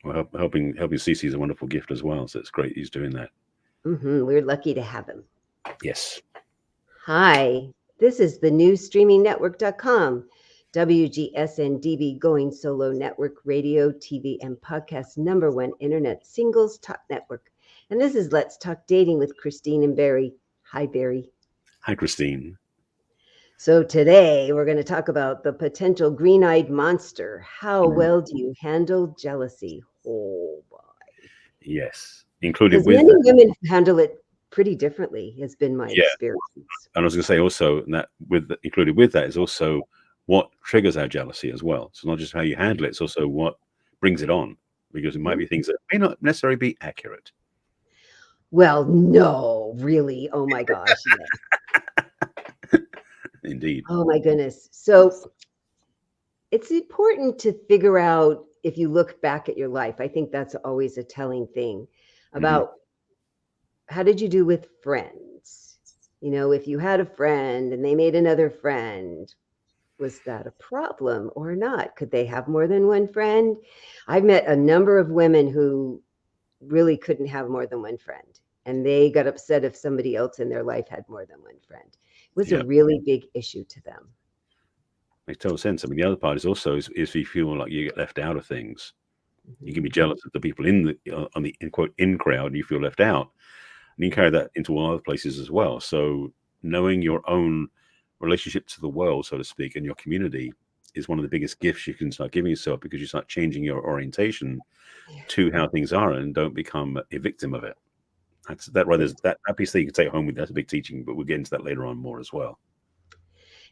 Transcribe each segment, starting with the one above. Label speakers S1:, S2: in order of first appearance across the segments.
S1: Well, helping Cece is a wonderful gift as well. So it's great he's doing that.
S2: We're lucky to have him.
S1: Yes.
S2: Hi, this is the new streamingnetwork.com, WGSN-DB Going Solo Network Radio, TV, and podcast #1 internet singles talk network. And this is Let's Talk Dating with Christine and Barry. Hi, Barry.
S1: Hi, Christine.
S2: So today we're going to talk about the potential green-eyed monster. How well do you handle jealousy? Oh boy.
S1: Yes. Included
S2: Because
S1: with
S2: men
S1: that.
S2: and women handle it pretty differently, has been my
S1: Yeah.
S2: experience.
S1: And I was going to say also that included with that is also what triggers our jealousy as well. So not just how you handle it, it's also what brings it on, because it might be things that may not necessarily be accurate.
S2: Well, no, really. Oh my gosh, yes.
S1: Indeed.
S2: Oh my goodness. So it's important to figure out if you look back at your life. I think that's always a telling thing
S1: Hmm.
S2: about how did you do with friends? You know, if you had a friend and they made another friend, was that a problem or not? Could they have more than one friend? I've met a number of women who really couldn't have more than one friend. And they got upset if somebody else in their life had more than one friend. It was a
S1: Yeah.
S2: really big issue to them.
S1: Makes total sense. I mean, the other part is also is if you feel like you get left out of things, you can
S2: Mhm.
S1: be jealous of the people in the on the in quote in crowd, and you feel left out, and you carry that into all other places as well. So knowing your own relationship to the world, so to speak, and your community is one of the biggest gifts you can start giving yourself, because you start changing your orientation
S2: Yeah.
S1: to how things are and don't become a victim of it. That's that right. There's that piece that you can take home with. That's a big teaching, but we'll get into that later on more as well.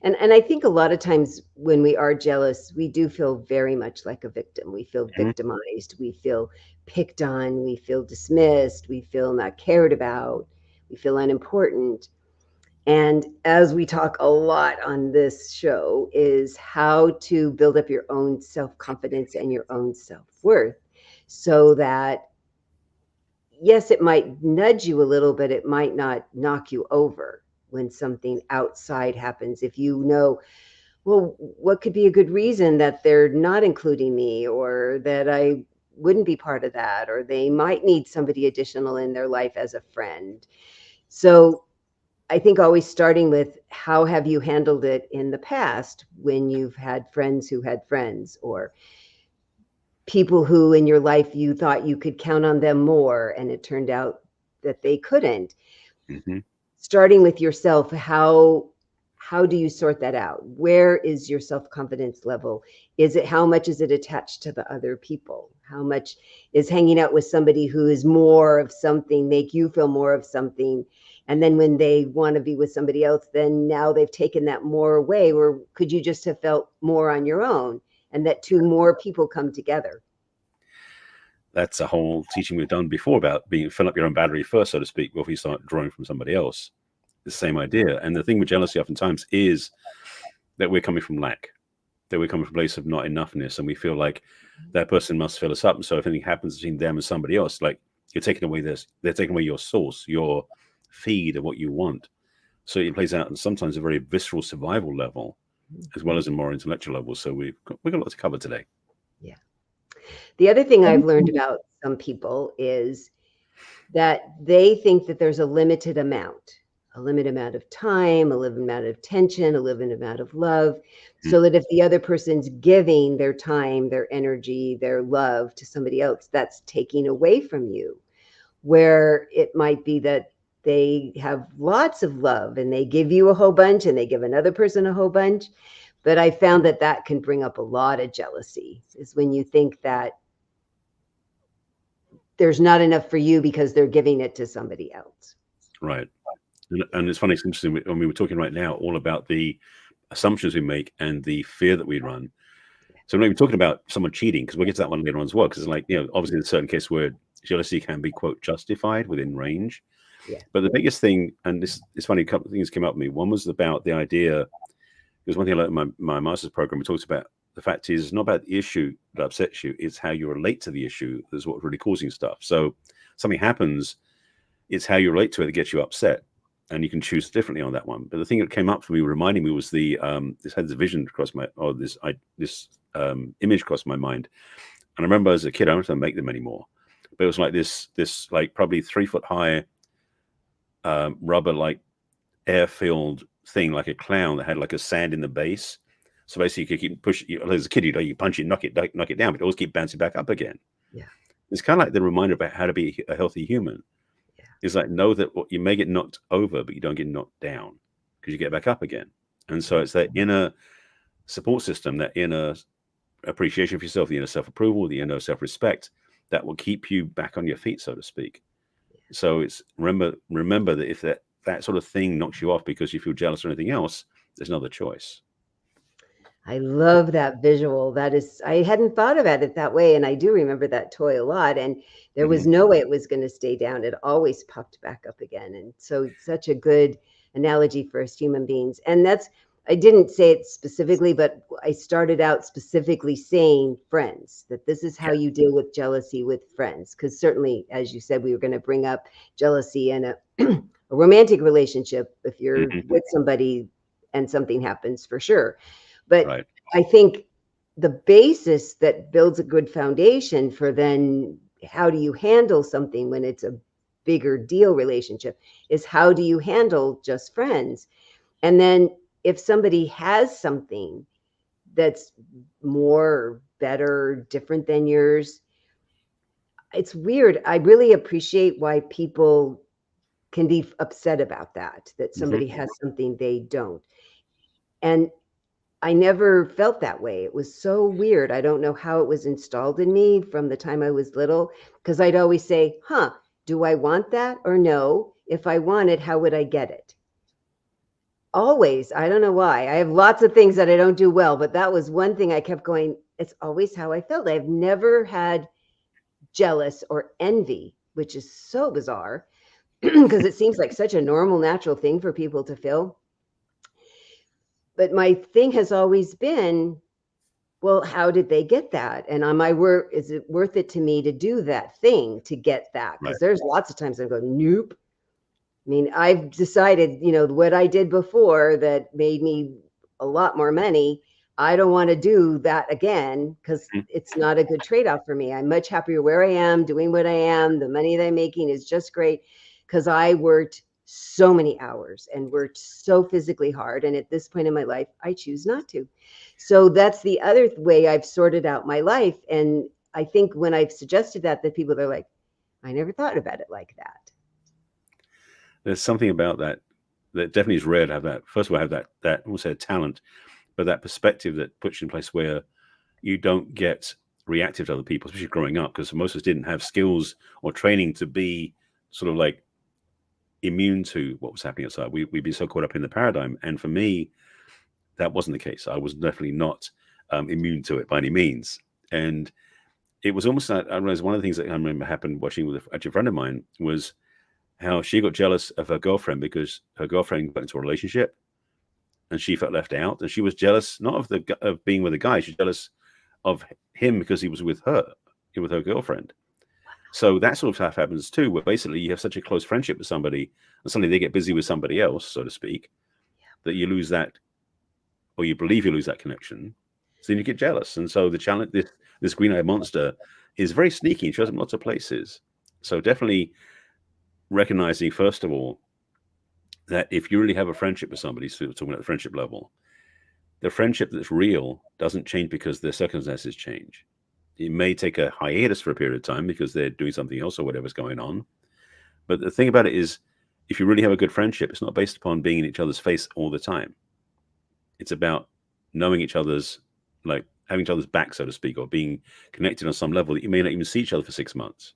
S2: And I think a lot of times when we are jealous, we do feel very much like a victim. We feel
S1: Mhm.
S2: victimized. We feel picked on. We feel dismissed. We feel not cared about. We feel unimportant. And as we talk a lot on this show, is how to build up your own self confidence and your own self worth so that, yes, it might nudge you a little, but it might not knock you over when something outside happens. If you know, well, what could be a good reason that they're not including me or that I wouldn't be part of that, or they might need somebody additional in their life as a friend. So I think always starting with how have you handled it in the past when you've had friends who had friends, or people who in your life you thought you could count on them more and it turned out that they couldn't.
S1: Mhm.
S2: Starting with yourself, how do you sort that out? Where is your self-confidence level? Is it, how much is it attached to the other people? How much is hanging out with somebody who is more of something make you feel more of something, and then when they want to be with somebody else, then now they've taken that more away? Or could you just have felt more on your own and that two more people come together?
S1: That's a whole teaching we've done before about being fill up your own battery first, so to speak, before you start drawing from somebody else. The same idea. And the thing with jealousy oftentimes is that we're coming from lack, that we're coming from a place of not enoughness, and we feel like that person must fill us up. And so if anything happens between them and somebody else, like you're taking away this, they're taking away your source, your feed of what you want. So it plays out on sometimes a very visceral survival level, as well as a more intellectual level. So we've got a lot to cover today.
S2: Yeah. The other thing I've learned about some people is that they think that there's a limited amount of time, a limited amount of attention, a limited amount of love.
S1: Mm.
S2: So that if the other person's giving their time, their energy, their love to somebody else, that's taking away from you. Where it might be that they have lots of love and they give you a whole bunch and they give another person a whole bunch. But I found that that can bring up a lot of jealousy, is when you think that there's not enough for you because they're giving it to somebody else.
S1: Right. And it's funny, it's interesting. When we were talking right now all about the assumptions we make and the fear that we run. So when we're talking about someone cheating, because we'll get to that one later on as well, because it's like, obviously there's certain cases where jealousy can be, quote, justified within range.
S2: Yeah.
S1: But the biggest thing, and this is funny, a couple of things came up with me. One was about the idea, because one thing I learned in my master's program, it talks about the fact is it's not about the issue that upsets you, it's how you relate to the issue that's what's really causing stuff. So something happens, it's how you relate to it that gets you upset. And you can choose differently on that one. But the thing that came up for me, reminding me, was the this had this vision across my, or this image across my mind And I remember as a kid, I don't have to make them anymore, but it was like this like probably 3 foot high rubber like air-filled thing, like a clown that had like a sand in the base. So basically you could keep pushing, as a kid, you punch it, knock it down, but it always keep bouncing back up again.
S2: Yeah.
S1: It's kind of like the reminder about how to be a healthy human.
S2: Yeah.
S1: It's like, know that you may get knocked over, but you don't get knocked down because you get back up again. And so it's that inner support system, that inner appreciation for yourself, the inner self-approval, the inner self-respect that will keep you back on your feet, so to speak. So it's remember that if that sort of thing knocks you off because you feel jealous or anything else, there's another choice.
S2: I love that visual. That is, I hadn't thought about it that way. And I do remember that toy a lot. And there was no way it was going to stay down. It always popped back up again. And so it's such a good analogy for us human beings. And that's, I didn't say it specifically, but I started out specifically saying friends, that this is how you deal with jealousy with friends. Because certainly, as you said, we were going to bring up jealousy in a romantic relationship if you're with somebody and something happens, for sure. But I think the basis that builds a good foundation for then how do you handle something when it's a bigger deal relationship is how do you handle just friends? And then if somebody has something that's more, better, different than yours, it's weird. I really appreciate why people can be upset about that somebody has something they don't. And I never felt that way. It was so weird. I don't know how it was installed in me from the time I was little, because I'd always say, do I want that or no? If I want it, how would I get it? Always. I don't know why. I have lots of things that I don't do well, but that was one thing I kept going. It's always how I felt. I've never had jealous or envy, which is so bizarre because it seems like such a normal, natural thing for people to feel. But my thing has always been, well, how did they get that? And on my work, is it worth it to me to do that thing to get that? Because there's lots of times I go, nope. I mean, I've decided, what I did before that made me a lot more money. I don't want to do that again because it's not a good trade-off for me. I'm much happier where I am, doing what I am. The money that I'm making is just great because I worked so many hours and worked so physically hard. And at this point in my life, I choose not to. So that's the other way I've sorted out my life. And I think when I've suggested that people are like, I never thought about it like that.
S1: There's something about that definitely is rare to have that. First of all, have that also talent, but that perspective that puts you in a place where you don't get reactive to other people, especially growing up, because most of us didn't have skills or training to be sort of like immune to what was happening outside. We'd be so caught up in the paradigm. And for me, that wasn't the case. I was definitely not immune to it by any means. And it was almost like, I realized one of the things that I remember happened watching with a friend of mine was how she got jealous of her girlfriend because her girlfriend got into a relationship and she felt left out. And she was jealous, not of being with a guy, she's jealous of him because he was with her girlfriend. So that sort of stuff happens too, where basically you have such a close friendship with somebody and suddenly they get busy with somebody else, so to speak, that you lose that, or you believe you lose that connection. So then you get jealous. And so the challenge, this green-eyed monster is very sneaky. It shows up in lots of places. So definitely recognizing, first of all, that if you really have a friendship with somebody, so talking about the friendship level, the friendship that's real doesn't change because their circumstances change. It may take a hiatus for a period of time because they're doing something else or whatever's going on. But the thing about it is, if you really have a good friendship, it's not based upon being in each other's face all the time. It's about knowing each other's, like having each other's back, so to speak, or being connected on some level that you may not even see each other for 6 months.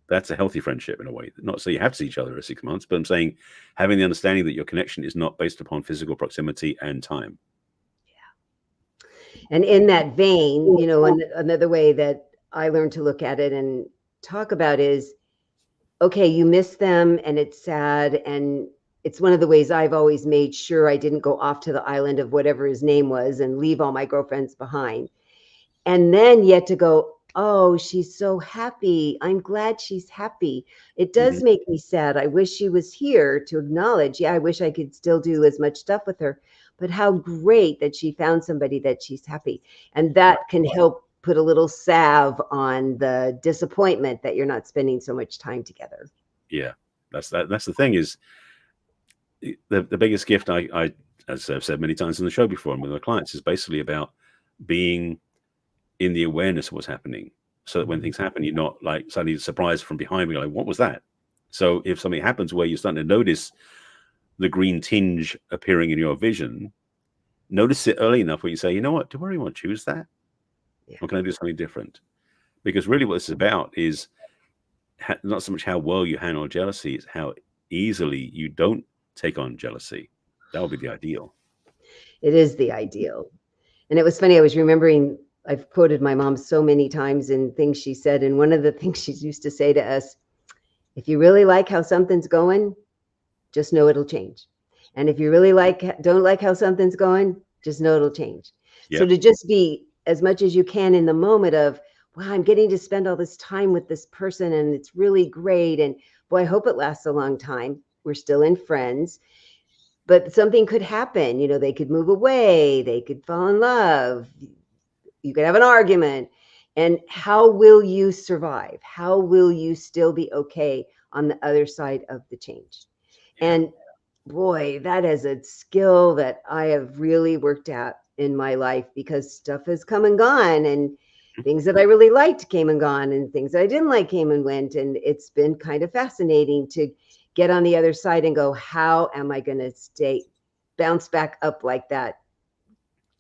S1: That's a healthy friendship in a way. Not so you have to see each other for 6 months, but I'm saying having the understanding that your connection is not based upon physical proximity and time.
S2: Yeah. And in that vein, another way that I learned to look at it and talk about is, okay, you miss them and it's sad. And it's one of the ways I've always made sure I didn't go off to the island of whatever his name was and leave all my girlfriends behind. And then yet to go, oh, she's so happy. I'm glad she's happy. It does make me sad. I wish she was here to acknowledge, I wish I could still do as much stuff with her, but how great that she found somebody that she's happy. And that can help put a little salve on the disappointment that you're not spending so much time together.
S1: Yeah, that's the thing is the biggest gift I as I've said many times on the show before and with my clients is basically about being in the awareness of what's happening, so that when things happen, you're not like suddenly surprised from behind, like, what was that? So if something happens where you're starting to notice the green tinge appearing in your vision, notice it early enough where you say, you know what, do I really want to choose that? Yeah. Or can I do something different? Because really what this is about is not so much how well you handle jealousy, it's how easily you don't take on jealousy. That would be the ideal.
S2: It is the ideal. And it was funny, I was remembering, I've quoted my mom so many times in things she said, and one of the things she used to say to us, if you really like how something's going, just know it'll change. And if you really don't like how something's going, just know it'll change. Yep. So to just be as much as you can in the moment of, wow, I'm getting to spend all this time with this person and it's really great. And boy, I hope it lasts a long time. We're still in friends, but something could happen. You know, they could move away, they could fall in love, you could have an argument. And how will you survive? How will you still be okay on the other side of the change? And boy, that is a skill that I have really worked at in my life, because stuff has come and gone, and things that I really liked came and gone, and things that I didn't like came and went. And it's been kind of fascinating to get on the other side and go, how am I going to bounce back up like that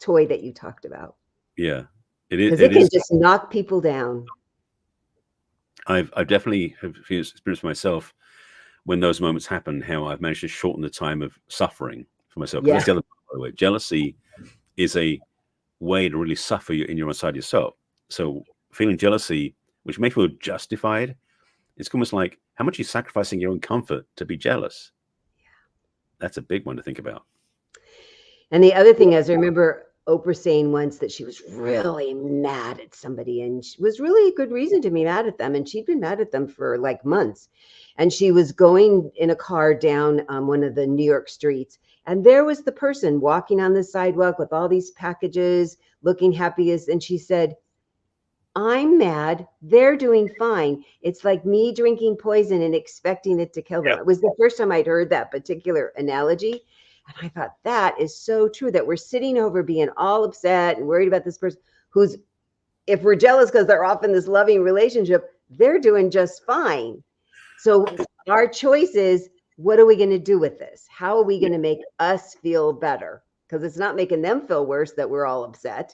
S2: toy that you talked about?
S1: Yeah, it is.
S2: Because it can just knock people down.
S1: I've definitely have experienced myself when those moments happen, how I've managed to shorten the time of suffering for myself. Yeah. That's the other part, by the way. Jealousy is a way to really suffer in your own side yourself. So feeling jealousy, which may feel justified, it's almost like, how much are you sacrificing your own comfort to be jealous? Yeah. That's a big one to think about.
S2: And the other thing is, I remember Oprah saying once that she was really mad at somebody, and she was really a good reason to be mad at them. And she'd been mad at them for like months. And she was going in a car down one of the New York streets, and there was the person walking on the sidewalk with all these packages, looking happy and she said, I'm mad. They're doing fine. It's like me drinking poison and expecting it to kill them. It was the first time I'd heard that particular analogy. And I thought, that is so true, that we're sitting over being all upset and worried about this person who's, if we're jealous because they're off in this loving relationship, they're doing just fine. So our choice is, what are we going to do with this? How are we going to make us feel better? Because it's not making them feel worse that we're all upset.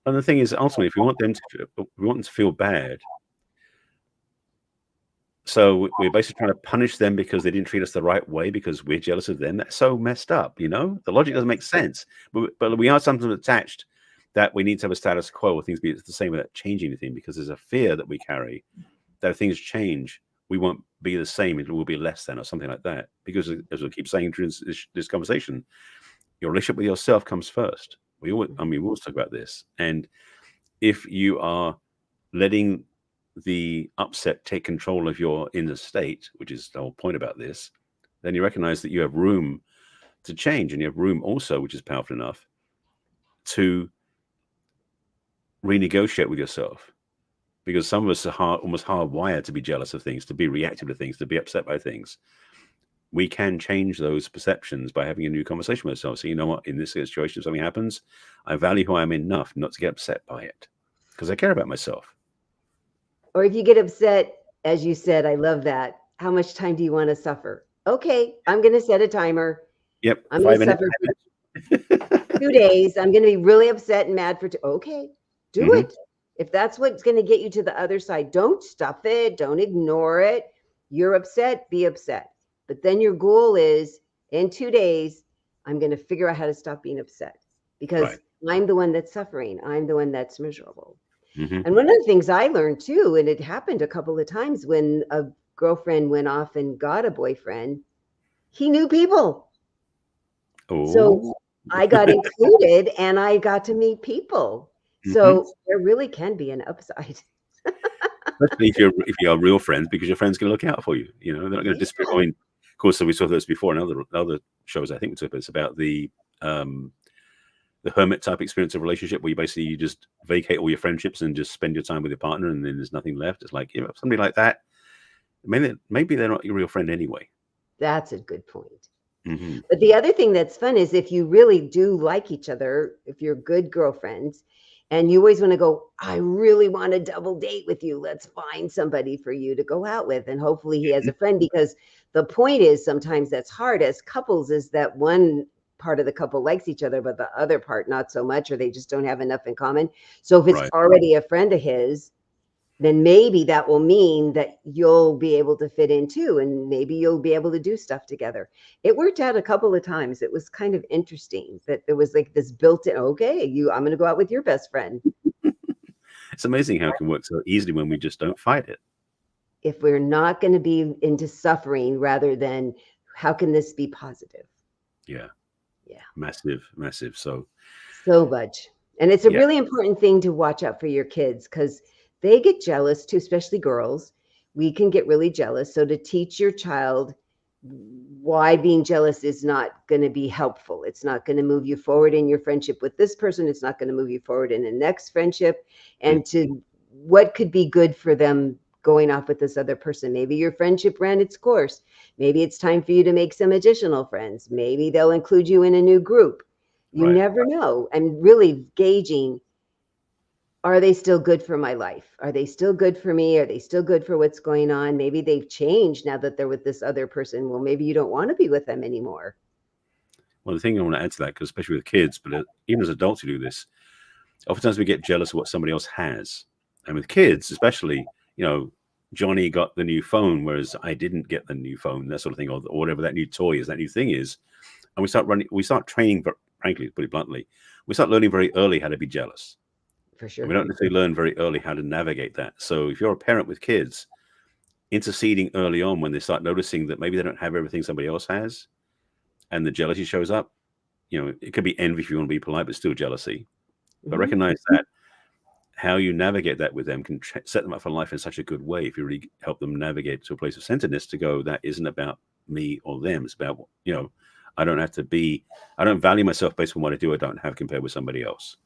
S1: And the thing is, ultimately, if we want them to feel bad, so we're basically trying to punish them because they didn't treat us the right way because we're jealous of them. That's so messed up, you know? The logic doesn't make sense. But we are something attached that we need to have a status quo, or things be the same without changing anything, because there's a fear that we carry that if things change, we won't be the same, it will be less than, or something like that. Because as we keep saying during this conversation, your relationship with yourself comes first. We always talk about this. And if you are letting the upset take control of your inner state, which is the whole point about this, then you recognize that you have room to change, and you have room also, which is powerful enough, to renegotiate with yourself. Because some of us are almost hardwired to be jealous of things, to be reactive to things, to be upset by things. We can change those perceptions by having a new conversation with ourselves. So, you know what, in this situation, if something happens, I value who I am enough not to get upset by it, because I care about myself.
S2: Or if you get upset, as you said, I love that. How much time do you want to suffer? Okay, I'm going to set a timer.
S1: Yep.
S2: I'm going to suffer for 2 days. I'm going to be really upset and mad for 2. Okay, do it. If that's what's going to get you to the other side, don't stuff it. Don't ignore it. You're upset, be upset. But then your goal is, in 2 days, I'm going to figure out how to stop being upset, because I'm the one that's suffering. I'm the one that's miserable. And one of the things I learned too, and it happened a couple of times when a girlfriend went off and got a boyfriend, he knew people. Oh. So I got included and I got to meet people. So there really can be an upside.
S1: Especially if you're real friends, because your friends can look out for you. You know, they're not going to disappear. I mean, of course, so we saw this before in other shows. I think we talked about this, about the the hermit type experience of relationship where you just vacate all your friendships and just spend your time with your partner, and then there's nothing left. It's like, somebody like that, maybe they're not your real friend anyway.
S2: That's a good point.
S1: Mm-hmm.
S2: But the other thing that's fun is if you really do like each other, if you're good girlfriends, and you always want to go, I really want to double date with you. Let's find somebody for you to go out with. And hopefully he has a friend, because the point is sometimes that's hard as couples, is that one part of the couple likes each other, but the other part not so much, or they just don't have enough in common. So if it's
S1: Right.
S2: already a friend of his, then maybe that will mean that you'll be able to fit in too. And maybe you'll be able to do stuff together. It worked out a couple of times. It was kind of interesting that there was like this built-in, okay, I'm going to go out with your best friend.
S1: It's amazing how it can work so easily when we just don't fight it.
S2: If we're not going to be into suffering, rather than how can this be positive?
S1: Yeah.
S2: Yeah.
S1: Massive. So
S2: much. And it's a really important thing to watch out for your kids, because they get jealous too, especially girls. We can get really jealous. So to teach your child why being jealous is not going to be helpful. It's not going to move you forward in your friendship with this person. It's not going to move you forward in the next friendship. And to what could be good for them going off with this other person. Maybe your friendship ran its course. Maybe it's time for you to make some additional friends. Maybe they'll include you in a new group. You never know. And really gauging, are they still good for my life? Are they still good for me? Are they still good for what's going on? Maybe they've changed now that they're with this other person. Well, maybe you don't want to be with them anymore.
S1: Well, the thing I want to add to that, because especially with kids, but even as adults who do this, oftentimes we get jealous of what somebody else has. And with kids, especially, Johnny got the new phone, whereas I didn't get the new phone, that sort of thing, or whatever that new toy is, that new thing is. And we start training, frankly, to put it bluntly, we start learning very early how to be jealous.
S2: For sure.
S1: And we don't necessarily learn very early how to navigate that. So if you're a parent with kids, interceding early on when they start noticing that maybe they don't have everything somebody else has, and the jealousy shows up, it could be envy if you want to be polite, but still jealousy. But recognize that how you navigate that with them can set them up for life in such a good way if you really help them navigate to a place of centeredness, to go, that isn't about me or them. It's about, I don't value myself based on what I do or don't have compared with somebody else.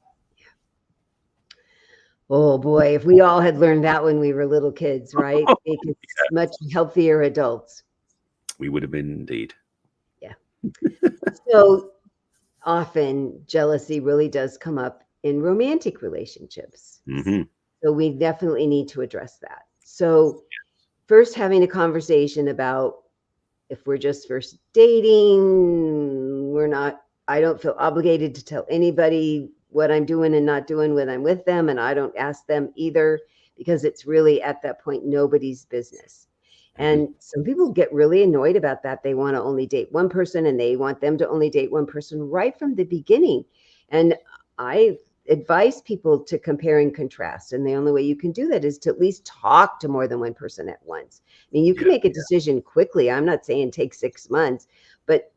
S2: Oh boy, if we all had learned that when we were little kids, right? Making much healthier adults.
S1: We would have been indeed.
S2: Yeah. So often jealousy really does come up in romantic relationships. So we definitely need to address that. So first, having a conversation about, if we're just first dating, I don't feel obligated to tell anybody what I'm doing and not doing when I'm with them. And I don't ask them either, because it's really at that point, nobody's business. And some people get really annoyed about that. They want to only date one person, and they want them to only date one person right from the beginning. And I advise people to compare and contrast. And the only way you can do that is to at least talk to more than one person at once. I mean, you can make a decision quickly. I'm not saying take 6 months, but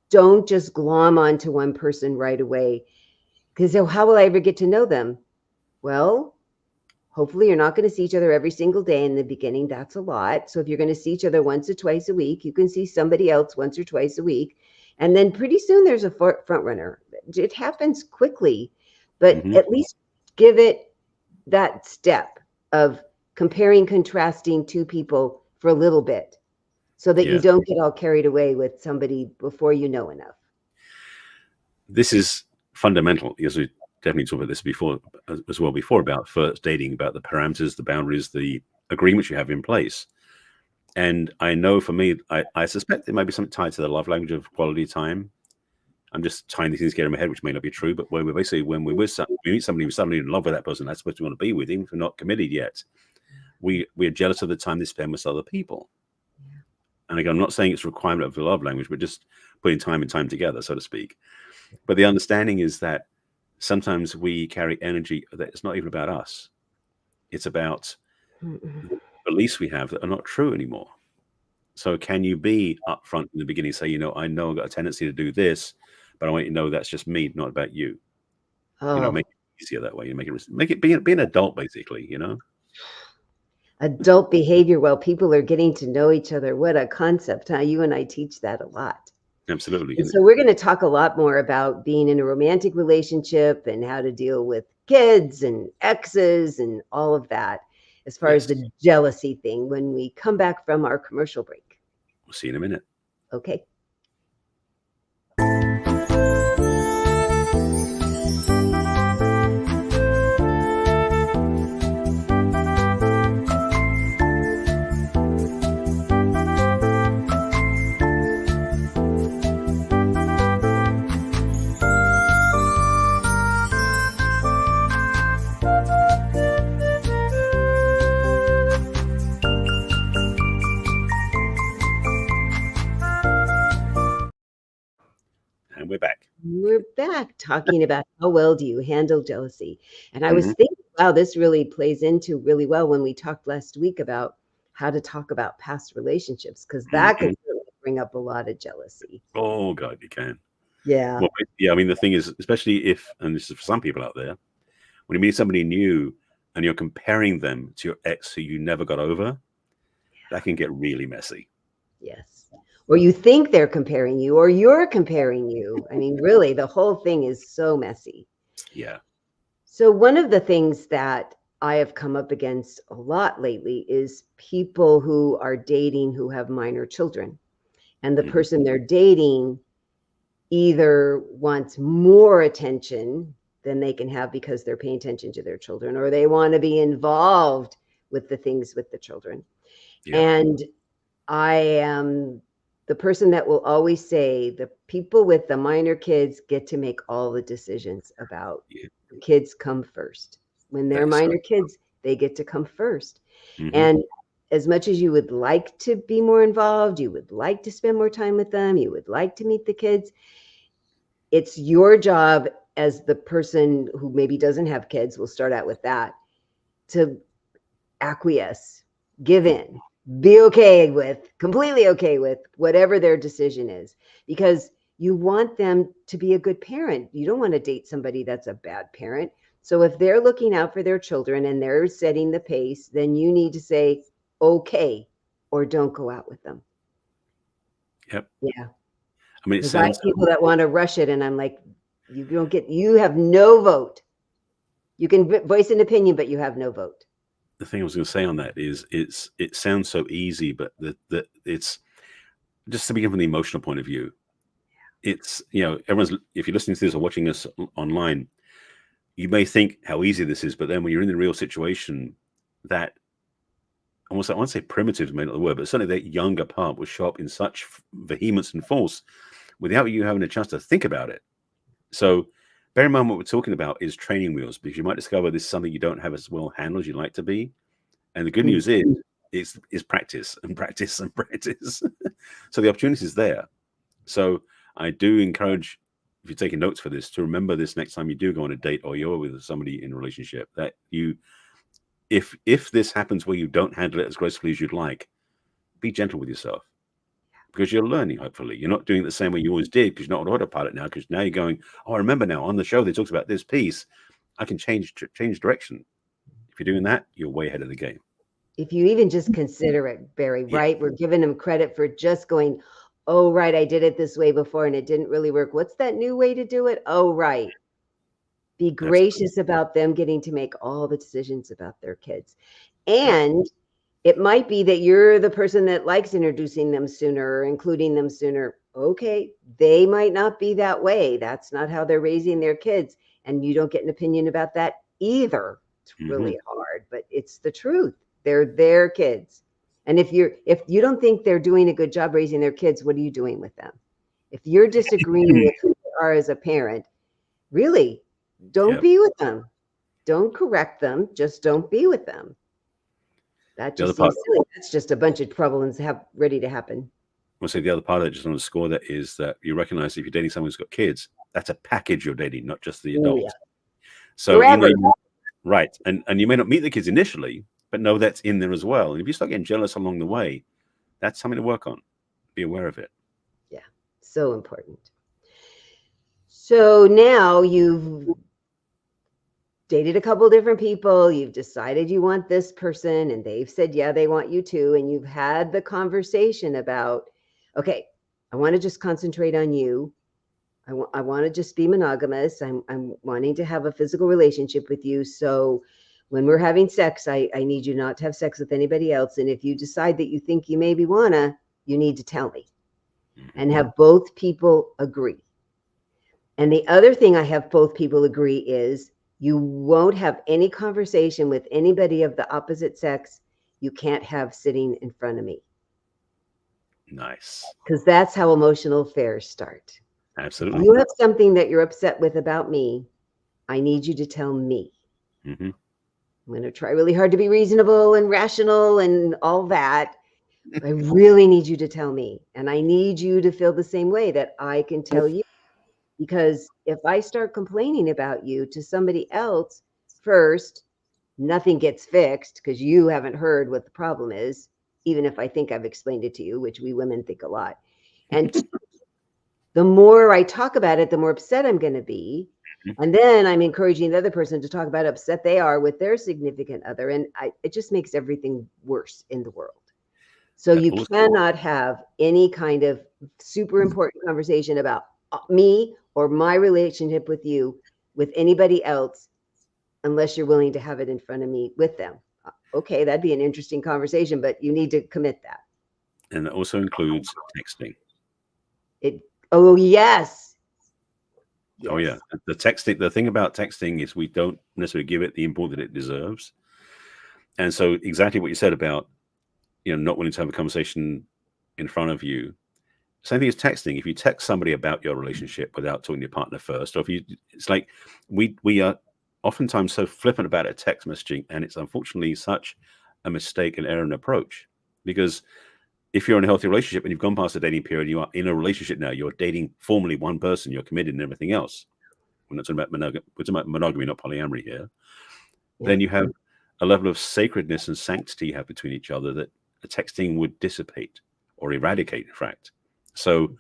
S2: don't just glom onto one person right away. Because how will I ever get to know them? Well, hopefully you're not going to see each other every single day in the beginning. That's a lot. So if you're going to see each other once or twice a week, you can see somebody else once or twice a week. And then pretty soon there's a front runner. It happens quickly, but at least give it that step of comparing, contrasting two people for a little bit, so that you don't get all carried away with somebody before you know enough.
S1: This is fundamental, because we definitely talked about this before about first dating, about the parameters, the boundaries, the agreements you have in place. And I know for me, I suspect there might be something tied to the love language of quality time. I'm just tying these things together in my head, which may not be true, but when we meet somebody, we're suddenly in love with that person, that's what we want to be with, even if we're not committed yet. We're jealous of the time they spend with other people. And again, I'm not saying it's a requirement of the love language, but just putting time and time together, so to speak. But the understanding is that sometimes we carry energy that is not even about us. It's about the beliefs we have that are not true anymore. So can you be upfront in the beginning, say, I know I've got a tendency to do this, but I want you to know that's just me, not about you. Make it easier that way. Make it be an adult, basically,
S2: Adult behavior while people are getting to know each other. What a concept, huh? You and I teach that a lot.
S1: Absolutely.
S2: And so we're going to talk a lot more about being in a romantic relationship and how to deal with kids and exes and all of that as far as the jealousy thing when we come back from our commercial break.
S1: We'll see you in a minute.
S2: Okay.
S1: And we're back.
S2: We're back talking about how well do you handle jealousy. And I was
S1: Mm-hmm.
S2: thinking, wow, this really plays into really well when we talked last week about how to talk about past relationships, because that could certainly bring up a lot of jealousy.
S1: Oh, God, you can.
S2: Yeah.
S1: Well, yeah, I mean, the thing is, especially if, and this is for some people out there, when you meet somebody new and you're comparing them to your ex who you never got over, that can get really messy.
S2: Yes. Or you think they're comparing you, or you're comparing you. I mean, really, the whole thing is so messy.
S1: Yeah.
S2: So one of the things that I have come up against a lot lately is people who are dating who have minor children. And the person they're dating either wants more attention than they can have because they're paying attention to their children, or they want to be involved with the things with the children.
S1: Yeah.
S2: And I am the person that will always say the people with the minor kids get to make all the decisions about the kids come first. When they're minor kids, they get to come first. And as much as you would like to be more involved, you would like to spend more time with them, you would like to meet the kids, it's your job as the person who maybe doesn't have kids, we'll start out with that, to acquiesce, give in, be okay with, completely okay with whatever their decision is, because you want them to be a good parent. You don't want to date somebody that's a bad parent. So if they're looking out for their children and they're setting the pace, then you need to say, okay, or don't go out with them.
S1: Yep.
S2: Yeah.
S1: I mean, it
S2: Because I
S1: sounds
S2: have people that want to rush it, and I'm like, you have no vote. You can voice an opinion, but you have no vote.
S1: The thing I was going to say on that is it sounds so easy, but that it's just to begin from the emotional point of view. It's, everyone's, if you're listening to this or watching us online, you may think how easy this is, but then when you're in the real situation, that almost, I want to say primitive may not the word, but certainly that younger part will show up in such vehemence and force without you having a chance to think about it. So bear in mind what we're talking about is training wheels, because you might discover this is something you don't have as well handled as you'd like to be. And the good news is practice and practice and practice. So the opportunity is there. So I do encourage, if you're taking notes for this, to remember this next time you do go on a date or you're with somebody in a relationship, that you, if this happens where you don't handle it as gracefully as you'd like, be gentle with yourself, because you're learning. Hopefully you're not doing it the same way you always did, because you're not on autopilot now, because now you're going, oh, I remember now on the show they talked about this piece, I can change direction. If you're doing that, you're way ahead of the game.
S2: If you even just consider it, Barry, right? We're giving them credit for just going, oh, right, I did it this way before and it didn't really work. What's that new way to do it? Oh, right. Be gracious about them getting to make all the decisions about their kids. And it might be that you're the person that likes introducing them sooner or including them sooner. Okay, they might not be that way. That's not how they're raising their kids. And you don't get an opinion about that either. It's really hard, but it's the truth. They're their kids. And if you don't think they're doing a good job raising their kids, what are you doing with them? If you're disagreeing with who they are as a parent, really, don't be with them. Don't correct them. Just don't be with them. That just seems silly. That's just a bunch of problems ready to happen.
S1: I'll say the other part of it, just want to score that, is that you recognize if you're dating someone who's got kids, that's a package you're dating, not just the adult. So right. And you may not meet the kids initially, but know that's in there as well. And if you start getting jealous along the way, that's something to work on. Be aware of it.
S2: Yeah, so important. So now you've dated a couple different people. You've decided you want this person, and they've said, yeah, they want you too. And you've had the conversation about, okay, I want to just concentrate on you. I want to just be monogamous. I'm wanting to have a physical relationship with you. So when we're having sex, I need you not to have sex with anybody else. And if you decide that you think you maybe wanna, you need to tell me, and have both people agree. And the other thing I have both people agree is you won't have any conversation with anybody of the opposite sex you can't have sitting in front of me.
S1: Nice.
S2: Because that's how emotional affairs start.
S1: Absolutely.
S2: If you have something that you're upset with about me, I need you to tell me.
S1: Mm-hmm.
S2: I'm going to try really hard to be reasonable and rational and all that. I really need you to tell me. And I need you to feel the same way that I can tell you. Because if I start complaining about you to somebody else first, nothing gets fixed because you haven't heard what the problem is, even if I think I've explained it to you, which we women think a lot. And the more I talk about it, the more upset I'm going to be. And then I'm encouraging the other person to talk about how upset they are with their significant other. And it just makes everything worse in the world. So you cannot have any kind of super important conversation about me or my relationship with you with anybody else unless you're willing to have it in front of me with them. Okay, that'd be an interesting conversation, but you need to commit that.
S1: And that also includes texting.
S2: Oh, yes.
S1: Oh yeah, the texting. The thing about texting is we don't necessarily give it the importance that it deserves. And so, exactly what you said about not wanting to have a conversation in front of you. Same thing as texting. If you text somebody about your relationship without talking to your partner first, or if it's like we are oftentimes so flippant about it, text messaging, and it's unfortunately such a mistake and error in approach. Because if you're in a healthy relationship and you've gone past the dating period, you are in a relationship now, you're dating formally one person, you're committed and everything else. We're not talking about monogamy, we're talking about monogamy, not polyamory here. Yeah. Then you have a level of sacredness and sanctity you have between each other that the texting would dissipate or eradicate, in fact. So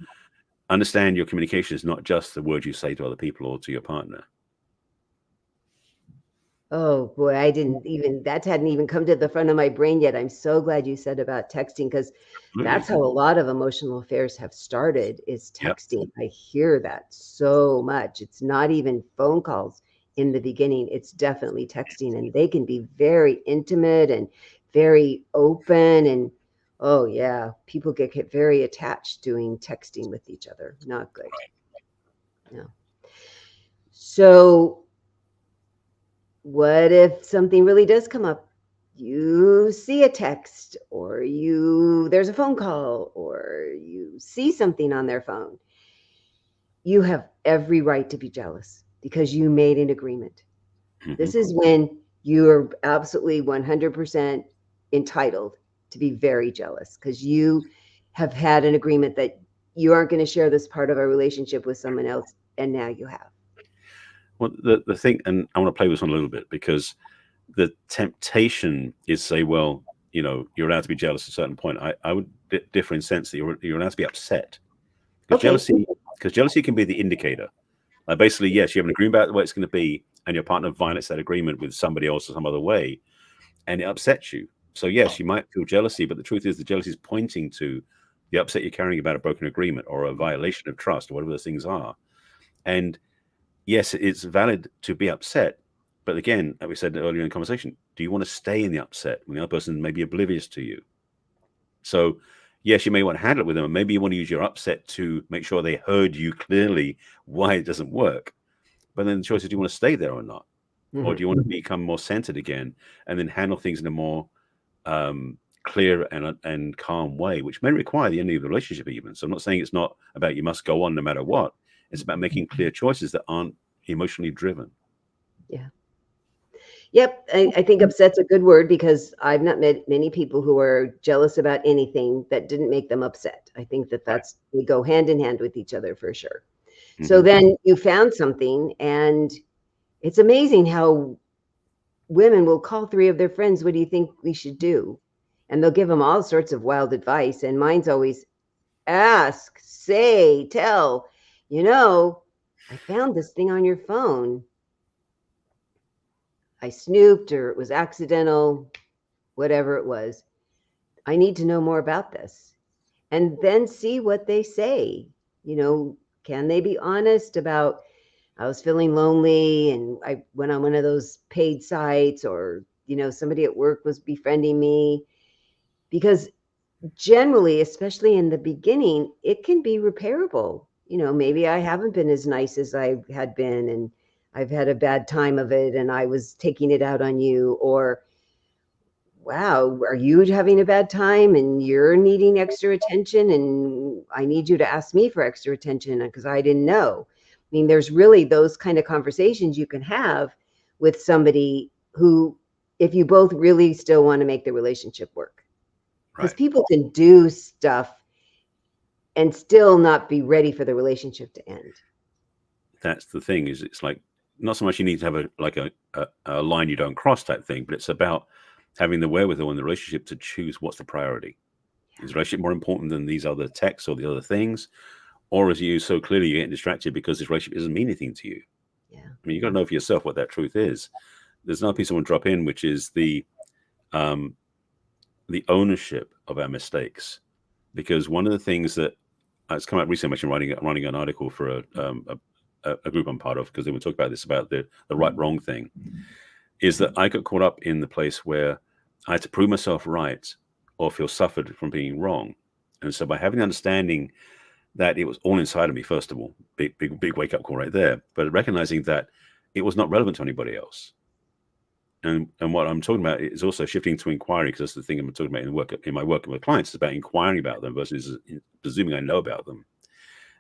S1: understand your communication is not just the words you say to other people or to your partner.
S2: Oh boy, that hadn't even come to the front of my brain yet. I'm so glad you said about texting, because that's how a lot of emotional affairs have started, is texting. Yep. I hear that so much. It's not even phone calls in the beginning. It's definitely texting, and they can be very intimate and very open. And oh yeah, people get very attached doing texting with each other. Not good. No. So what if something really does come up? You see a text, or there's a phone call, or you see something on their phone. You have every right to be jealous because you made an agreement. Mm-hmm. This is when you are absolutely 100% entitled to be very jealous, because you have had an agreement that you aren't going to share this part of our relationship with someone else, and now you have.
S1: Well, the thing, and I want to play this one a little bit, because the temptation is say, well, you're allowed to be jealous at a certain point. I would differ in sense that you're allowed to be upset, because jealousy can be the indicator. Like basically, yes, you have an agreement about the way it's going to be, and your partner violates that agreement with somebody else or some other way, and it upsets you. So yes, you might feel jealousy, but the truth is the jealousy is pointing to the upset you're carrying about a broken agreement or a violation of trust or whatever those things are. And yes, it's valid to be upset. But again, like we said earlier in the conversation, do you want to stay in the upset when the other person may be oblivious to you? So yes, you may want to handle it with them, and maybe you want to use your upset to make sure they heard you clearly why it doesn't work. But then the choice is, do you want to stay there or not? Mm-hmm. Or do you want to become more centered again and then handle things in a more clear and calm way, which may require the ending of the relationship even. So I'm not saying it's not about you must go on no matter what. It's about making clear choices that aren't emotionally driven.
S2: Yeah. Yep. I think upset's a good word, because I've not met many people who are jealous about anything that didn't make them upset. I think that's we go hand in hand with each other for sure. Mm-hmm. So then you found something, and it's amazing how women will call 3 of their friends. What do you think we should do? And they'll give them all sorts of wild advice. And mine's always ask, say, tell, I found this thing on your phone. I snooped, or it was accidental, whatever it was. I need to know more about this. and then see what they say. You know, can they be honest about, I was feeling lonely and I went on one of those paid sites, or, you know, somebody at work was befriending me? Because generally, especially in the beginning, it can be repairable. You know, maybe I haven't been as nice as I had been, and I've had a bad time of it, and I was taking it out on you. Or, wow, are you having a bad time and you're needing extra attention, and I need you to ask me for extra attention because I didn't know. I mean, there's really those kind of conversations you can have with somebody who, if you both really still want to make the relationship work. Because
S1: Right.
S2: people can do stuff and still not be ready for the relationship to end.
S1: That's the thing, is it's like, not so much you need to have a line you don't cross type thing, but it's about having the wherewithal in the relationship to choose what's the priority. Is the relationship more important than these other texts or the other things? Or as you so clearly, you're getting distracted because this relationship doesn't mean anything to you.
S2: Yeah.
S1: I mean, you got to know for yourself what that truth is. There's another piece I want to drop in, which is the ownership of our mistakes. Because one of the things that it's come out recently, I'm actually running an article for a group I'm part of, because they would talk about this, about the right wrong thing, is that I got caught up in the place where I had to prove myself right or feel suffered from being wrong. And so by having the understanding that it was all inside of me, first of all, big wake up call right there, but recognizing that it was not relevant to anybody else. And what I'm talking about is also shifting to inquiry, because that's the thing I'm talking about in my work with clients. It's about inquiring about them versus presuming I know about them.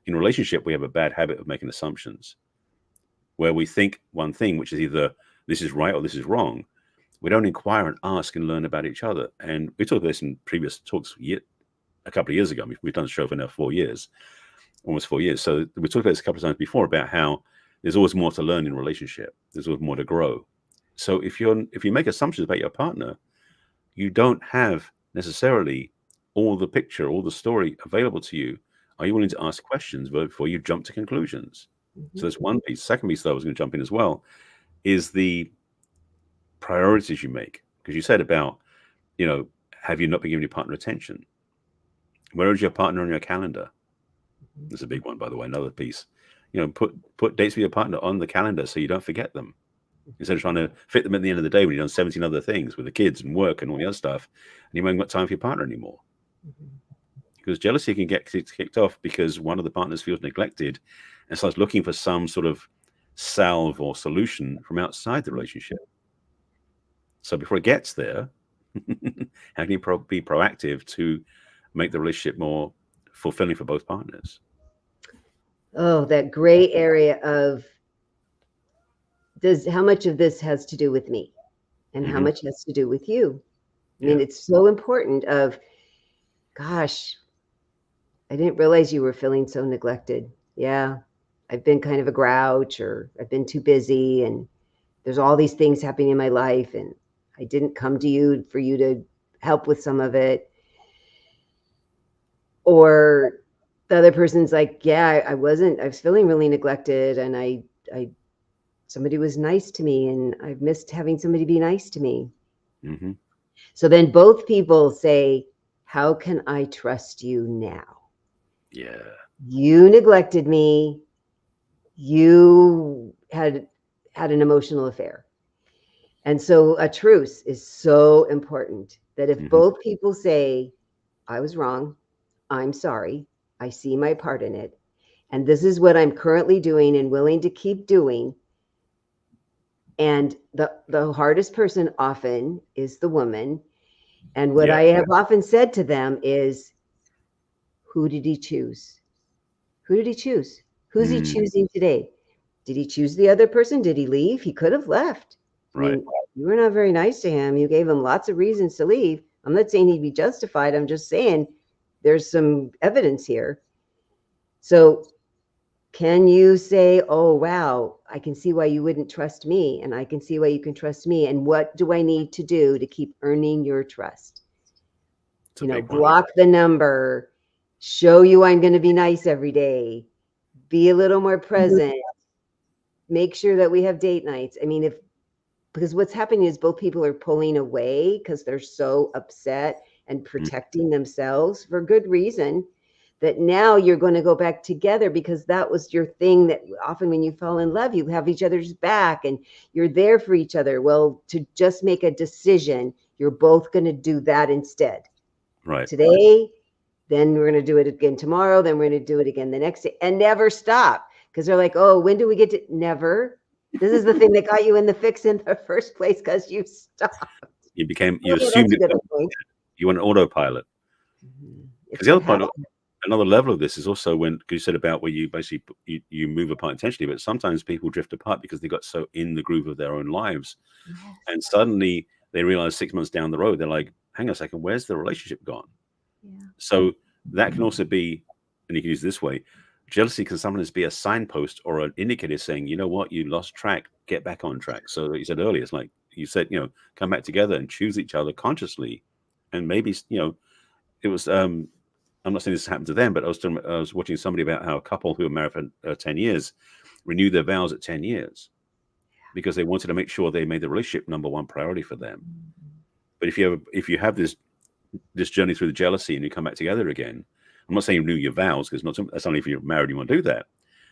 S1: In relationship, we have a bad habit of making assumptions, where we think one thing, which is either this is right or this is wrong. We don't inquire and ask and learn about each other. And we talked about this in previous talks a couple of years ago. We've done the show for now 4 years, almost 4 years. So we talked about this a couple of times before, about how there's always more to learn in relationship. There's always more to grow. So if you make assumptions about your partner, you don't have necessarily all the picture, all the story available to you. Are you willing to ask questions before you jump to conclusions?
S2: Mm-hmm.
S1: So that's one piece. Second piece that I was going to jump in as well is the priorities you make. Because you said about, have you not been giving your partner attention? Where is your partner on your calendar?
S2: Mm-hmm.
S1: That's a big one, by the way. Another piece. Put dates with your partner on the calendar so you don't forget them. Instead of trying to fit them at the end of the day when you've done 17 other things with the kids and work and all the other stuff, and you haven't got time for your partner anymore.
S2: Mm-hmm.
S1: Because jealousy can get kicked off because one of the partners feels neglected and starts looking for some sort of salve or solution from outside the relationship. So before it gets there, how can you be proactive to make the relationship more fulfilling for both partners?
S2: Oh, that gray area of, how much of this has to do with me and how much has to do with you? I mean, it's so important of, gosh, I didn't realize you were feeling so neglected. Yeah, I've been kind of a grouch, or I've been too busy, and there's all these things happening in my life, and I didn't come to you for you to help with some of it. Or the other person's like, yeah, I was feeling really neglected, and I somebody was nice to me, and I've missed having somebody be nice to me.
S1: Mm-hmm.
S2: So then both people say, how can I trust you now?
S1: Yeah.
S2: You neglected me. You had an emotional affair. And so a truce is so important, that if both people say, I was wrong, I'm sorry, I see my part in it, and this is what I'm currently doing and willing to keep doing. And the hardest person often is the woman. And what I have often said to them is, who did he choose? Who did he choose? Who's he choosing today? Did he choose the other person? Did he leave? He could have left. I mean, you were not very nice to him. You gave him lots of reasons to leave. I'm not saying he'd be justified. I'm just saying there's some evidence here. So can you say, oh, wow, I can see why you wouldn't trust me, and I can see why you can trust me, and what do I need to do to keep earning your trust? Block the number, show you I'm going to be nice every day, be a little more present, make sure that we have date nights. I mean, because what's happening is both people are pulling away because they're so upset and protecting themselves for good reason, that now you're going to go back together because that was your thing. That often when you fall in love, you have each other's back and you're there for each other. Well, to just make a decision, you're both going to do that instead.
S1: Right.
S2: Today, then we're going to do it again tomorrow, then we're going to do it again the next day, and never stop. Because they're like, oh, when do we get to? Never. This is the thing that got you in the fix in the first place, because you stopped.
S1: You
S2: Okay,
S1: assumed
S2: that's a good point.
S1: you want an autopilot. Because the other part, another level of this is also when, because you said about where you basically you move apart intentionally, but sometimes people drift apart because they got so in the groove of their own lives, and suddenly they realize 6 months down the road, they're like, hang on a second, where's the relationship gone? So that can also be, and you can use it this way, jealousy can sometimes be a signpost or an indicator saying, you know what, you lost track, get back on track. So you said earlier, it's like you said, come back together and choose each other consciously. And maybe, it was, I'm not saying this happened to them, but I was watching somebody about how a couple who were married for 10 years renewed their vows at 10 years because they wanted to make sure they made the relationship number one priority for them. But if you have this journey through the jealousy and you come back together again, I'm not saying renew your vows, because that's only if you're married you want to do that,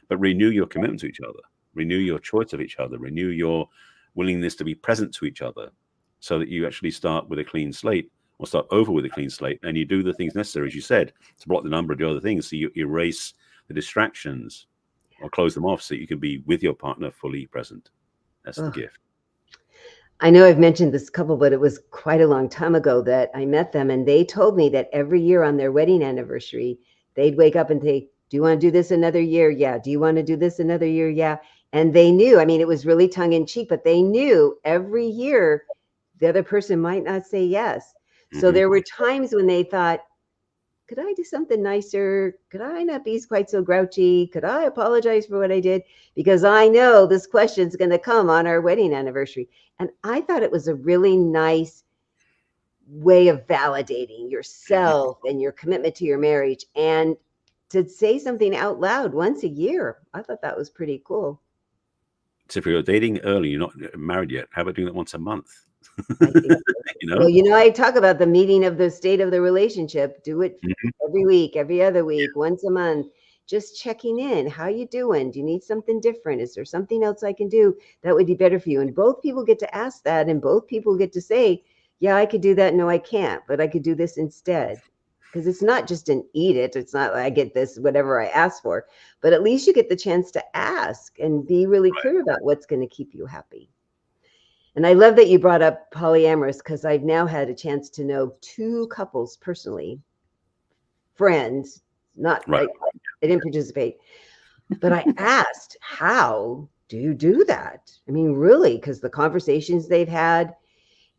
S1: but renew your commitment to each other, renew your choice of each other, renew your willingness to be present to each other, so that you actually start with a clean slate, or start over with a clean slate, and you do the things necessary, as you said, to block the number of the other things, so you erase the distractions or close them off so you can be with your partner fully present. That's the gift.
S2: I know I've mentioned this couple, but it was quite a long time ago that I met them, and they told me that every year on their wedding anniversary, they'd wake up and say, do you want to do this another year? Yeah. Do you want to do this another year? Yeah. And they knew, I mean, it was really tongue in cheek, but they knew every year the other person might not say yes. So there were times when they thought, could I do something nicer? Could I not be quite so grouchy? Could I apologize for what I did? Because I know this question's going to come on our wedding anniversary. And I thought it was a really nice way of validating yourself and your commitment to your marriage, and to say something out loud once a year. I thought that was pretty cool.
S1: So if you're dating early, you're not married yet, how about doing that once a month?
S2: I think so. Well, I talk about the meeting of the state of the relationship. Do it every week, every other week, once a month. Just checking in. How you doing? Do you need something different? Is there something else I can do that would be better for you? And both people get to ask that, and both people get to say, yeah, I could do that. No, I can't, but I could do this instead. Because it's not just an eat it. It's not like I get this, whatever I ask for, but at least you get the chance to ask and be really clear about what's going to keep you happy. And I love that you brought up polyamorous, because I've now had a chance to know 2 couples personally, friends, not I didn't participate, but I asked, how do you do that? I mean, really, because the conversations they've had,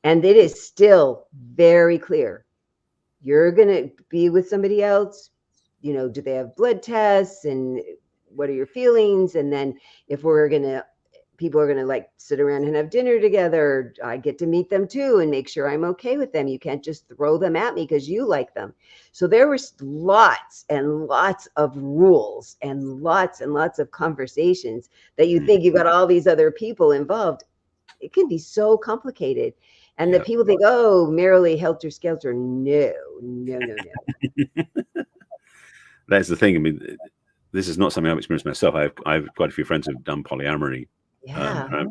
S2: and it is still very clear. You're going to be with somebody else, do they have blood tests, and what are your feelings? And then if people are going to like sit around and have dinner together, I get to meet them too and make sure I'm okay with them. You can't just throw them at me because you like them. So there was lots and lots of rules and lots of conversations that you think you've got all these other people involved. It can be so complicated. And the people think, oh, merrily helter skelter. No.
S1: That's the thing. I mean, this is not something I've experienced myself. I've quite a few friends who've done polyamory. And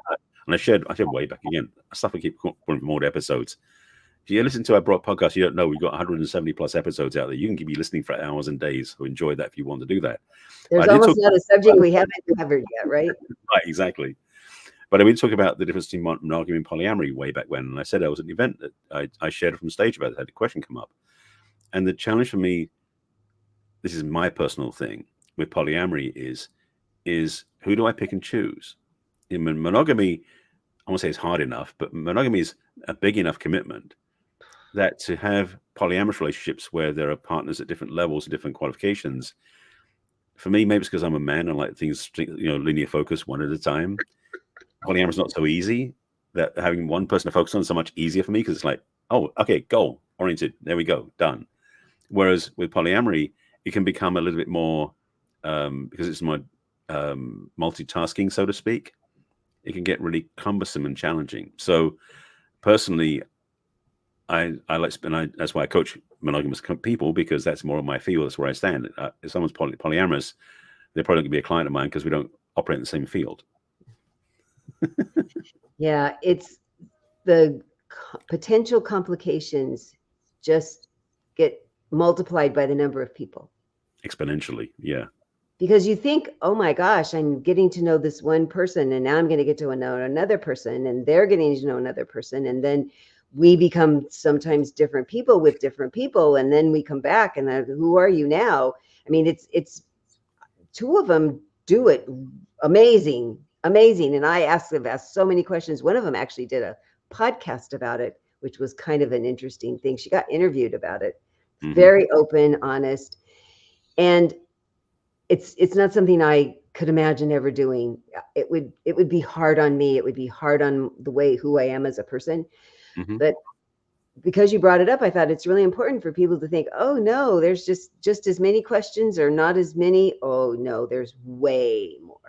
S1: I shared way back again, stuff I keep putting from old episodes. If you listen to our broad podcast, you don't know we've got 170 plus episodes out there. You can keep listening for hours and days. So enjoy that if you want to do that.
S2: There's almost not a subject we haven't covered yet, right?
S1: Right, exactly. But I would talk about the difference between monogamy and polyamory way back when. And I said I was at an event that I shared from stage about it. I had a question come up. And the challenge for me, this is my personal thing with polyamory, is who do I pick and choose? In monogamy, I won't say it's hard enough, but monogamy is a big enough commitment that to have polyamorous relationships where there are partners at different levels and different qualifications, for me, maybe it's because I'm a man and like things, linear focus one at a time. Polyamorous is not so easy. That having one person to focus on is so much easier for me, because it's like, oh, okay, goal oriented. There we go, done. Whereas with polyamory, it can become a little bit more, because it's more multitasking, so to speak. It can get really cumbersome and challenging. So personally, I like, and that's why I coach monogamous people, because that's more of my field. That's where I stand. If someone's polyamorous, they're probably going to be a client of mine because we don't operate in the same field.
S2: Yeah, it's the potential complications just get multiplied by the number of people.
S1: Exponentially, yeah.
S2: Because you think, oh my gosh, I'm getting to know this one person, and now I'm going to get to know another person, and they're getting to know another person. And then we become sometimes different people with different people. And then we come back and who are you now? I mean, it's two of them do it amazing. And I've asked so many questions. One of them actually did a podcast about it, which was kind of an interesting thing. She got interviewed about it. Very open, honest. And it's not something I could imagine ever doing. It would be hard on me. It would be hard on who I am as a person. But because you brought it up, I thought it's really important for people to think, oh no, there's just as many questions, or not as many. Oh no, there's way more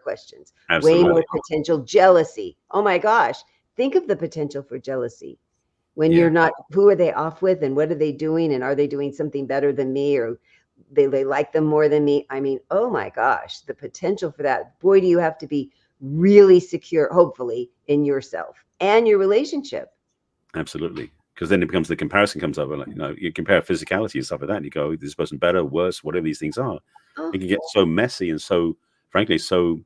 S2: questions.
S1: Absolutely.
S2: Way more potential jealousy. Oh my gosh, think of the potential for jealousy when you're not. Who are they off with, and what are they doing, and are they doing something better than me, or they like them more than me? I mean, oh my gosh, the potential for that. Boy, do you have to be really secure, hopefully, in yourself and your relationship.
S1: Absolutely. Because then it becomes, the comparison comes up, like, you compare physicality and stuff like that, and you go, this person better, worse, whatever these things are. It can get so messy and so, frankly, so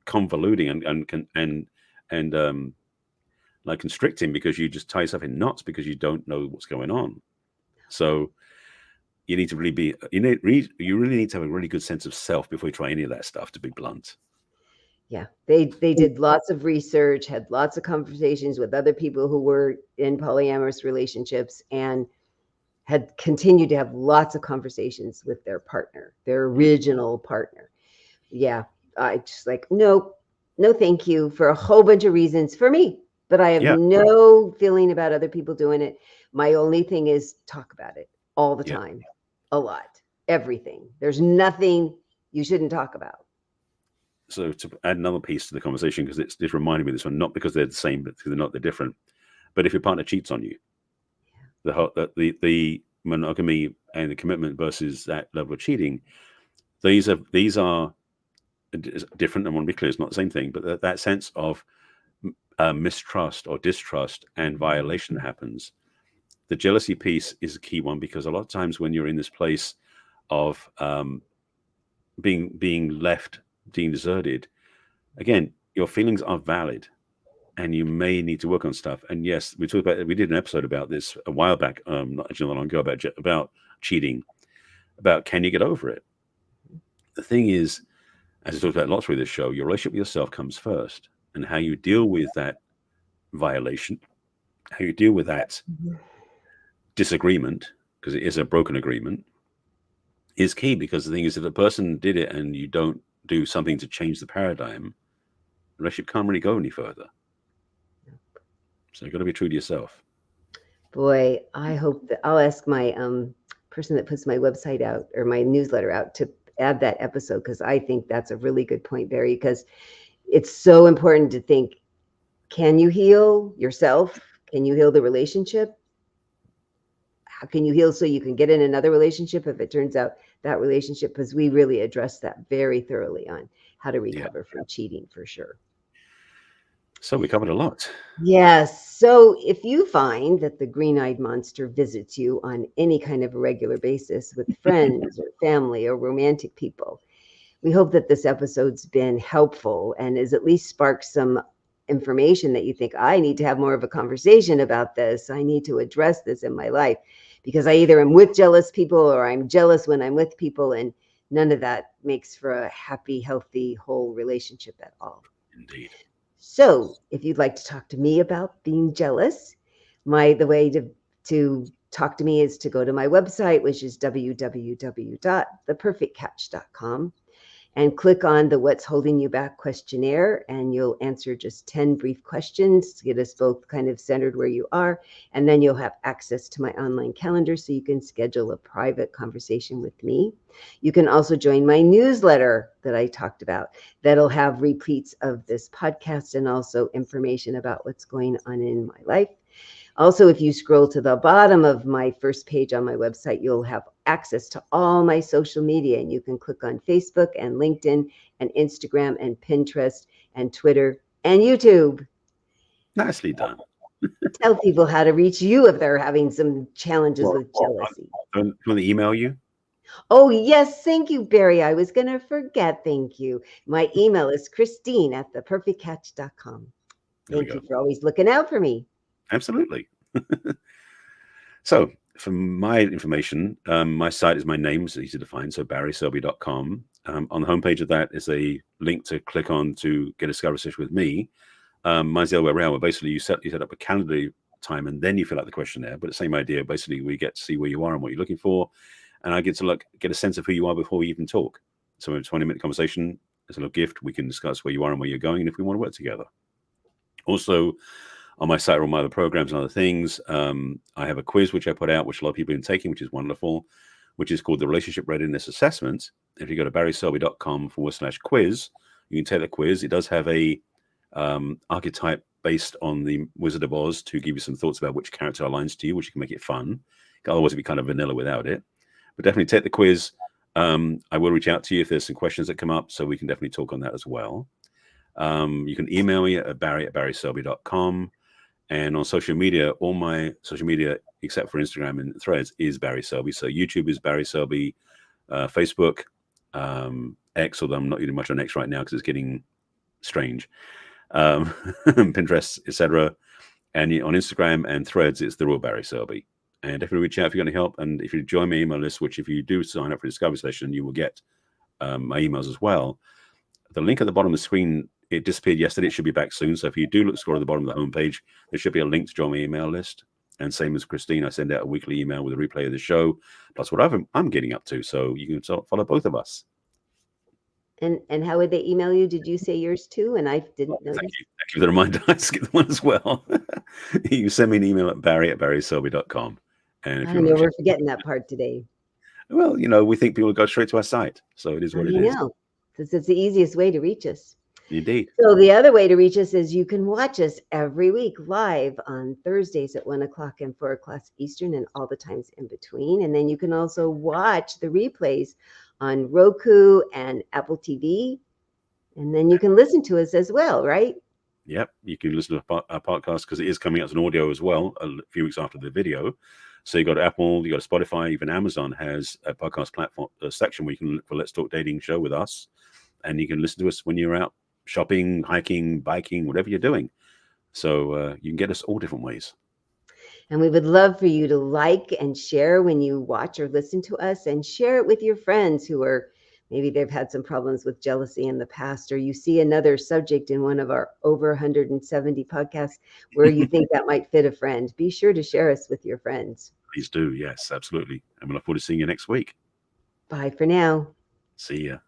S1: convoluting and like constricting, because you just tie yourself in knots because you don't know what's going on. So you need to really you really need to have a really good sense of self before you try any of that stuff, to be blunt.
S2: Yeah, they did lots of research, had lots of conversations with other people who were in polyamorous relationships, and had continued to have lots of conversations with their partner, their original partner. Yeah, I just like, no, thank you, for a whole bunch of reasons for me. But I have no feeling about other people doing it. My only thing is talk about it all the time, a lot, everything. There's nothing you shouldn't talk about.
S1: So to add another piece to the conversation, because it's reminding me of this one, not because they're the same, but because they're different. But if your partner cheats on you, the monogamy and the commitment versus that level of cheating, these are different. I want to be clear, it's not the same thing, but that sense of mistrust or distrust and violation that happens. The jealousy piece is a key one, because a lot of times when you're in this place of being left, being deserted, again, your feelings are valid, and you may need to work on stuff. And yes, we did an episode about this a while back, not long ago, about cheating, about can you get over it. The thing is, as I talked about lots through this show, your relationship with yourself comes first, and how you deal with that violation, how you deal with that disagreement, because it is a broken agreement, is key. Because the thing is, if a person did it and you don't do something to change the paradigm, the relationship can't really go any further. So you've got to be true to yourself.
S2: Boy, I hope that I'll ask my person that puts my website out, or my newsletter out, to add that episode, because I think that's a really good point, Barry, because it's so important to think, can you heal yourself? Can you heal the relationship? How can you heal so you can get in another relationship if it turns out that relationship? Because we really addressed that very thoroughly on how to recover from cheating, for sure.
S1: So we covered a lot.
S2: Yes. So if you find that the green-eyed monster visits you on any kind of a regular basis with friends or family or romantic people, we hope that this episode's been helpful and has at least sparked some information that you think, I need to have more of a conversation about this. I need to address this in my life, because I either am with jealous people or I'm jealous when I'm with people, and none of that makes for a happy, healthy, whole relationship at all.
S1: Indeed.
S2: So if you'd like to talk to me about being jealous, the way to talk to me is to go to my website, which is www.theperfectcatch.com, and click on the What's Holding You Back questionnaire, and you'll answer just 10 brief questions to get us both kind of centered where you are. And then you'll have access to my online calendar, so you can schedule a private conversation with me. You can also join my newsletter that I talked about. That'll have repeats of this podcast and also information about what's going on in my life. Also, if you scroll to the bottom of my first page on my website, you'll have access to all my social media, and you can click on Facebook and LinkedIn and Instagram and Pinterest and Twitter and YouTube.
S1: Nicely done.
S2: Tell people how to reach you if they're having some challenges with jealousy.
S1: Want to email you?
S2: Oh, yes. Thank you, Barry. I was going to forget. Thank you. My email is Christine@theperfectcatch.com. Thank you for always looking out for me.
S1: Absolutely. So for my information, my site is my name, so easy to find. So barryselby.com. On the homepage of that is a link to click on to get a discovery session with me. Mine's the other way around, where basically you set up a calendar time and then you fill out the questionnaire. But the same idea, basically we get to see where you are and what you're looking for. And I get to get a sense of who you are before we even talk. So in a 20-minute conversation, as a little gift, we can discuss where you are and where you're going and if we want to work together. Also, on my site are all my other programs and other things. I have a quiz which I put out, which a lot of people have been taking, which is wonderful, which is called the Relationship Readiness Assessment. If you go to barryselby.com/quiz, you can take the quiz. It does have a archetype based on the Wizard of Oz to give you some thoughts about which character aligns to you, which can make it fun. Otherwise, it'd be kind of vanilla without it. But definitely take the quiz. I will reach out to you if there's some questions that come up, so we can definitely talk on that as well. You can email me at barry@barryselby.com. And on social media, all my social media, except for Instagram and Threads, is Barry Selby. So YouTube is Barry Selby, Facebook, X, although I'm not using much on X right now because it's getting strange, Pinterest, etc. And on Instagram and Threads, it's the real Barry Selby. And definitely reach out if you're going to help. And if you join my email list, which if you do sign up for a discovery session, you will get my emails as well. The link at the bottom of the screen, it disappeared yesterday. It should be back soon. So if you do scroll at the bottom of the homepage, there should be a link to join my email list. And same as Christine, I send out a weekly email with a replay of the show, plus what I'm getting up to. So you can follow both of us.
S2: And how would they email you? Did you say yours too? And I didn't notice.
S1: Thank you for the reminder. I skipped one as well. You send me an email at barry@barryselby.com. And if
S2: I know we're forgetting that part today.
S1: Well, we think people go straight to our site. So it is what it is.
S2: Because it's the easiest way to reach us.
S1: Indeed.
S2: So the other way to reach us is you can watch us every week live on Thursdays at 1 o'clock and 4 o'clock Eastern and all the times in between. And then you can also watch the replays on Roku and Apple TV. And then you can listen to us as well, right?
S1: Yep. You can listen to our podcast because it is coming out as an audio as well a few weeks after the video. So you got Apple, you got Spotify, even Amazon has a podcast platform section where you can look for Let's Talk Dating show with us. And you can listen to us when you're out shopping, hiking, biking, whatever you're doing. So you can get us all different ways.
S2: And we would love for you to like and share when you watch or listen to us, and share it with your friends who are, maybe they've had some problems with jealousy in the past, or you see another subject in one of our over 170 podcasts where you think that might fit a friend. Be sure to share us with your friends.
S1: Please do. Yes, absolutely. And we look forward to seeing you next week.
S2: Bye for now.
S1: See ya.